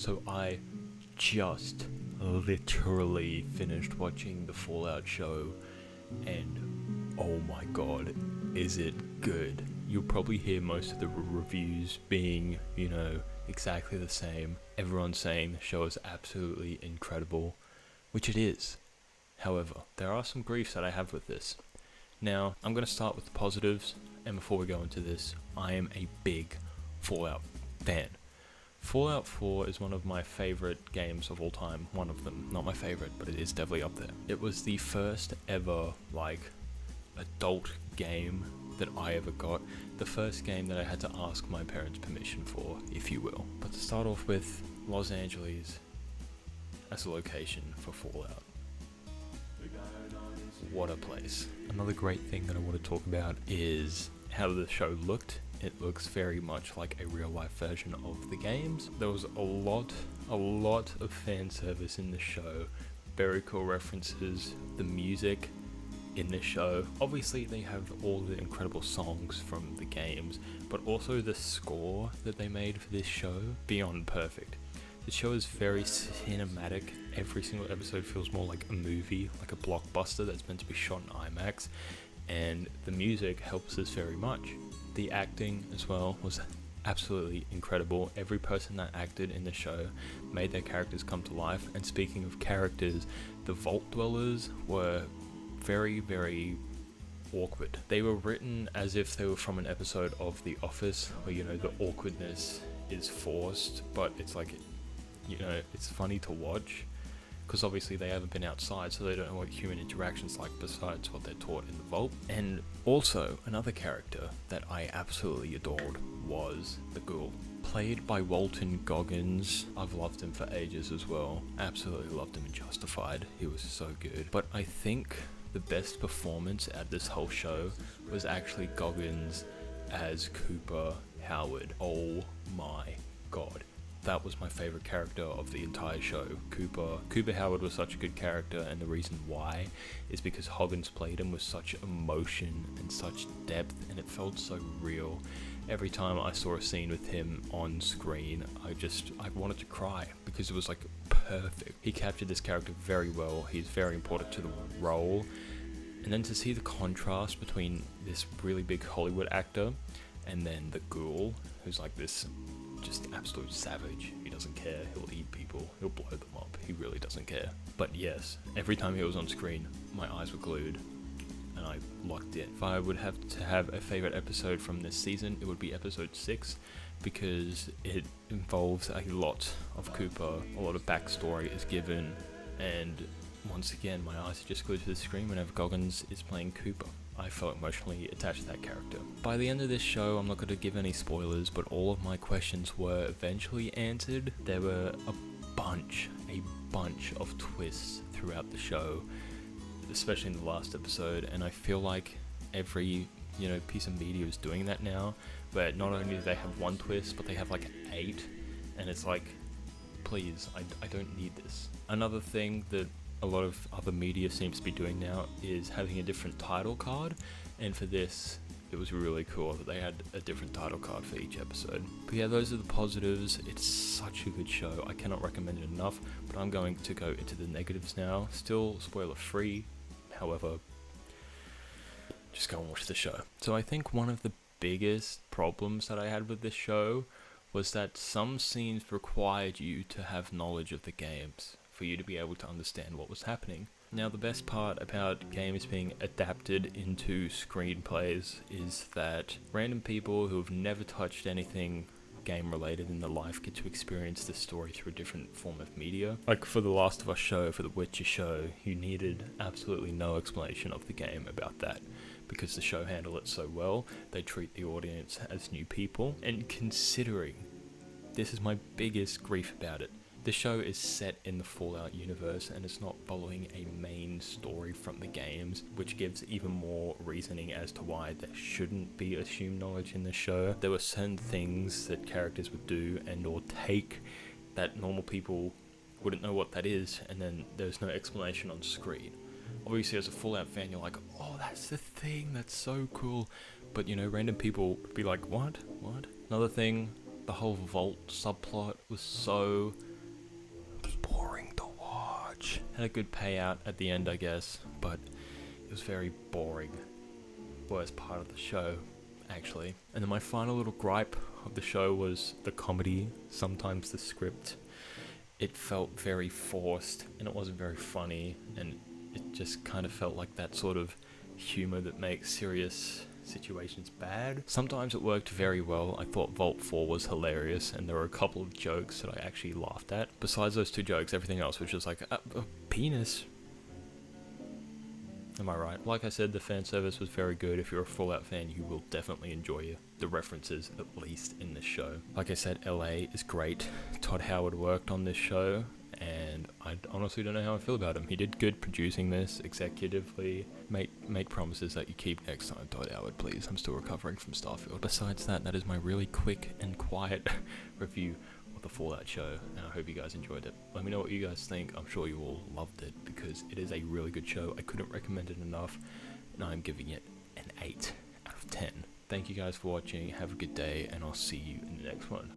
So I just literally finished watching the Fallout show, and oh my god, is it good. You'll probably hear most of the reviews being, exactly the same. Everyone's saying the show is absolutely incredible, which it is. However, there are some griefs that I have with this. Now, I'm going to start with the positives, and before we go into this, I am a big Fallout fan. Fallout 4 is one of my favorite games of all time. One of them. Not my favorite, but it is definitely up there. It was the first ever, adult game that I ever got. The first game that I had to ask my parents' permission for, if you will. But to start off with, Los Angeles as a location for Fallout. What a place. Another great thing that I want to talk about is how the show looked. It looks very much like a real life version of the games. There was a lot of fan service in the show. Very cool references. The music in the show. Obviously they have all the incredible songs from the games, but also the score that they made for this show, beyond perfect. The show is very cinematic. Every single episode feels more like a movie, like a blockbuster that's meant to be shot in IMAX, and the music helps us very much. The acting as well was absolutely incredible. Every person that acted in the show made their characters come to life, and speaking of characters, the Vault Dwellers were very, very awkward. They were written as if they were from an episode of The Office, where, the awkwardness is forced, but it's like, it's funny to watch, because obviously they haven't been outside, so they don't know what human interaction's like besides what they're taught in the vault. And also, another character that I absolutely adored was the Ghoul, played by Walton Goggins. I've loved him for ages as well. Absolutely loved him in Justified. He was so good. But I think the best performance at this whole show was actually Goggins as Cooper Howard. Oh my god. That was my favorite character of the entire show, Cooper. Cooper Howard was such a good character, and the reason why is because Hoggins played him with such emotion and such depth, and it felt so real. Every time I saw a scene with him on screen, I wanted to cry, because it was perfect. He captured this character very well. He's very important to the role. And then to see the contrast between this really big Hollywood actor and then the Ghoul, who's like this just absolute savage. He doesn't care. He'll eat people. He'll blow them up. He really doesn't care. But yes, every time he was on screen, my eyes were glued and I locked in. If I would have to have a favorite episode from this season, it would be episode 6, because it involves a lot of Cooper. A lot of backstory is given, and once again, my eyes are just glued to the screen whenever Goggins is playing Cooper. I felt emotionally attached to that character. By the end of this show, I'm not going to give any spoilers, but all of my questions were eventually answered. There were a bunch of twists throughout the show, especially in the last episode, and I feel like every, piece of media is doing that now, where not only do they have one twist, but they have 8, and it's please, I don't need this. Another thing that a lot of other media seems to be doing now is having a different title card, and for this it was really cool that they had a different title card for each episode. But yeah, those are the positives. It's such a good show. I cannot recommend it enough, but I'm going to go into the negatives now. Still spoiler free, however, just go and watch the show. So I think one of the biggest problems that I had with this show was that some scenes required you to have knowledge of the games for you to be able to understand what was happening. Now, the best part about games being adapted into screenplays is that random people who have never touched anything game related in their life get to experience the story through a different form of media. Like for the Last of Us show, for the Witcher show, you needed absolutely no explanation of the game about that, because the show handled it so well. They treat the audience as new people, and considering, this is my biggest grief about it, the show is set in the Fallout universe and it's not following a main story from the games, which gives even more reasoning as to why there shouldn't be assumed knowledge in the show. There were certain things that characters would do and or take that normal people wouldn't know what that is, and then there's no explanation on screen. Obviously, as a Fallout fan, you're like, oh, that's the thing, that's so cool. But, random people would be like, what? Another thing, the whole Vault subplot was so which had a good payout at the end, I guess, but it was very boring. Worst part of the show, actually. And then my final little gripe of the show was the comedy. Sometimes the script, it felt very forced and it wasn't very funny, and it just kind of felt like that sort of humor that makes serious situations bad. Sometimes it worked very well. I thought Vault 4 was hilarious, and there were a couple of jokes that I actually laughed at. Besides those two jokes, everything else was just like, a penis. Am I right? Like I said, the fan service was very good. If you're a Fallout fan, you will definitely enjoy the references, at least in this show. Like I said, LA is great. Todd Howard worked on this show, and I honestly don't know how I feel about him. He did good producing this, executively. Make promises that you keep next time, Todd Howard, please. I'm still recovering from Starfield. Besides that, that is my really quick and quiet review of the Fallout show, and I hope you guys enjoyed it. Let me know what you guys think. I'm sure you all loved it, because it is a really good show. I couldn't recommend it enough, and I'm giving it an 8 out of 10. Thank you guys for watching. Have a good day, and I'll see you in the next one.